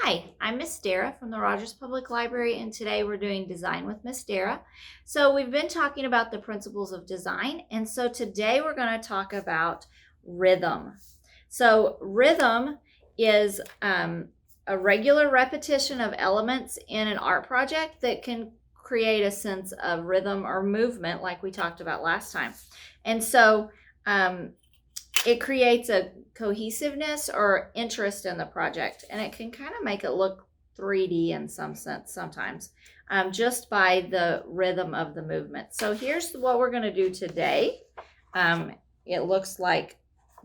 Hi, I'm Miss Dara from the Rogers Public Library, and today we're doing Design with Miss Dara. So we've been talking about the principles of design, and so today we're going to talk about rhythm. So rhythm is a regular repetition of elements in an art project that can create a sense of rhythm or movement like we talked about last time. And so it creates a cohesiveness or interest in the project, and it can kind of make it look 3D in some sense sometimes, just by the rhythm of the movement. So here's what we're going to do today. It looks like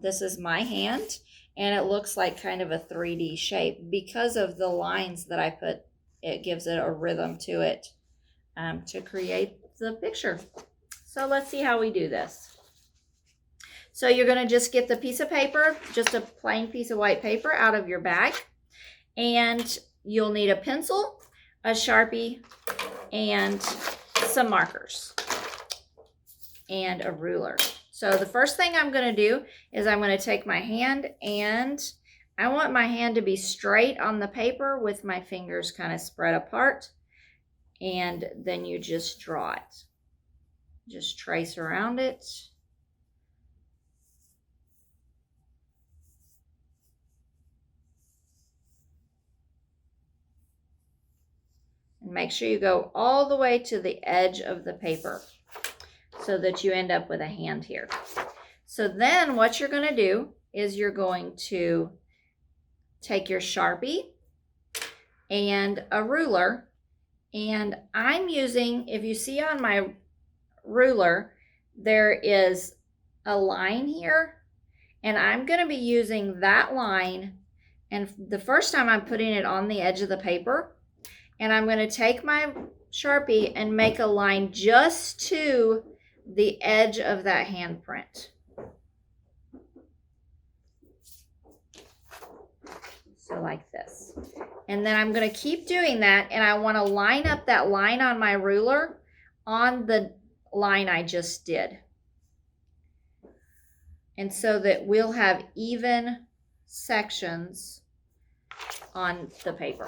this is my hand, and it looks like kind of a 3D shape because of the lines that I put. It gives it a rhythm to it to create the picture. So let's see how we do this. So you're going to just get the piece of paper, just a plain piece of white paper out of your bag. And you'll need a pencil, a Sharpie, and some markers, and a ruler. So the first thing I'm going to do is I'm going to take my hand, and I want my hand to be straight on the paper with my fingers kind of spread apart. And then you just draw it. Just trace around it. Make sure you go all the way to the edge of the paper so that you end up with a hand here. So then what you're going to do is you're going to take your Sharpie and a ruler, and I'm using, if you see on my ruler, there is a line here, and I'm going to be using that line, and the first time I'm putting it on the edge of the paper. And I'm going to take my Sharpie and make a line just to the edge of that handprint. So like this. And then I'm going to keep doing that, and I want to line up that line on my ruler on the line I just did. And so that we'll have even sections on the paper.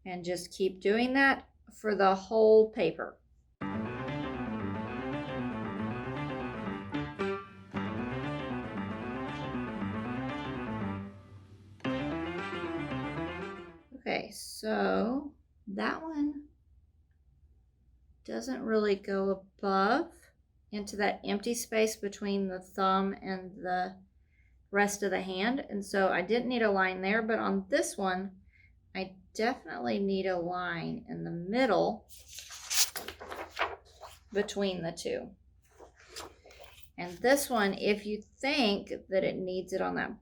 And just keep doing that for the whole paper. Okay, so that one doesn't really go above into that empty space between the thumb and the rest of the hand. And so I didn't need a line there, but on this one, I definitely need a line in the middle between the two. And this one, if you think that it needs it on that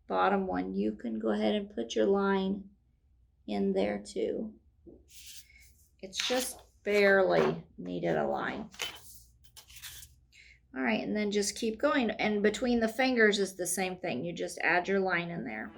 bottom one, you can go ahead and put your line in there too. It's just barely needed a line. All right, and then just keep going. And between the fingers is the same thing. You just add your line in there.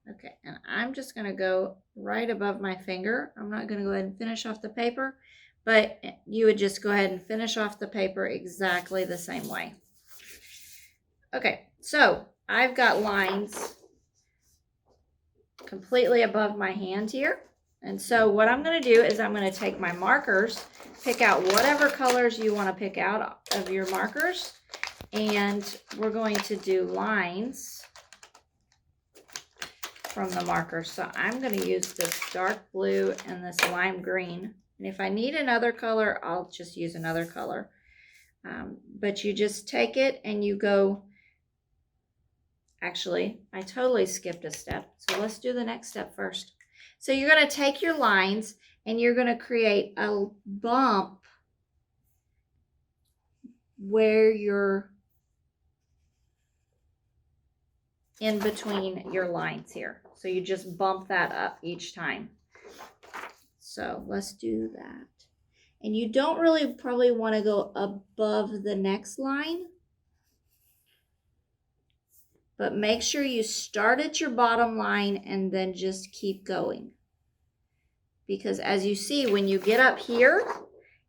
Okay, and I'm just going to go right above my finger. I'm not going to go ahead and finish off the paper, but you would just go ahead and finish off the paper exactly the same way. Okay, so I've got lines completely above my hand here. And so what I'm going to do is I'm going to take my markers, pick out whatever colors you want to pick out of your markers, and we're going to do lines from the marker. So I'm going to use this dark blue and this lime green. And if I need another color, I'll just use another color. But you just take it and you go, actually, I totally skipped a step. So let's do the next step first. So you're going to take your lines and you're going to create a bump where you're in between your lines here. So you just bump that up each time. So let's do that. And you don't really probably want to go above the next line. but make sure you start at your bottom line and then just keep going. Because as you see, when you get up here,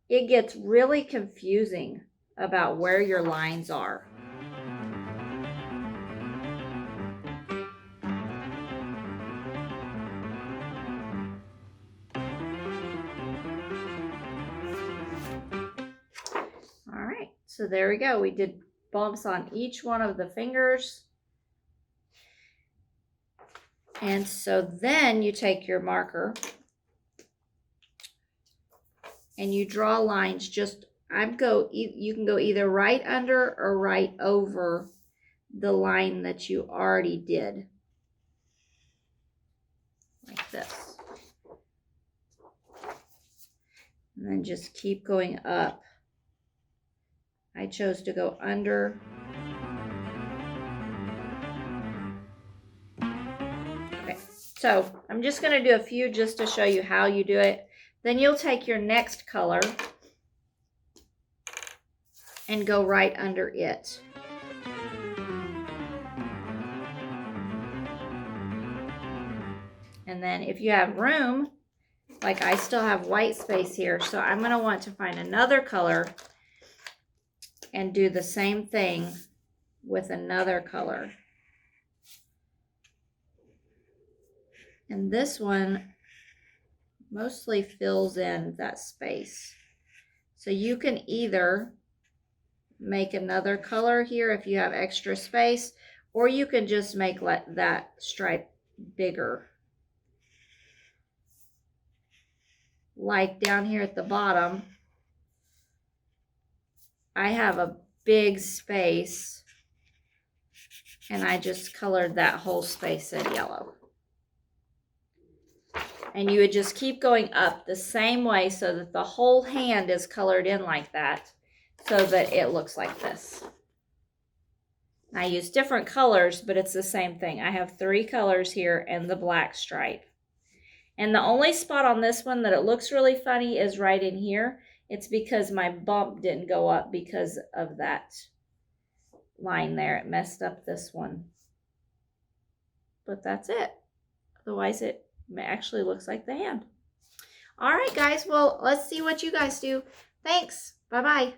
it gets really confusing about where your lines are. All right, so there we go. We did bumps on each one of the fingers. And so then you take your marker and you draw lines. Just you can go either right under or right over the line that you already did, like this. And then just keep going up. I chose to go under. Okay, so I'm just going to do a few just to show you how you do it. Then you'll take your next color and go right under it. And then if you have room, like I still have white space here, so I'm going to want to find another color and do the same thing with another color. And this one mostly fills in that space. So you can either make another color here if you have extra space, or you can just make that stripe bigger. Like down here at the bottom, I have a big space and I just colored that whole space in yellow. And you would just keep going up the same way so that the whole hand is colored in like that, so that it looks like this. I use different colors, but it's the same thing. I have 3 colors here and the black stripe. And the only spot on this one that it looks really funny is right in here. It's because my bump didn't go up because of that line there. It messed up this one. But that's it. Otherwise, it actually looks like the hand. All right, guys. Well, let's see what you guys do. Thanks. Bye-bye.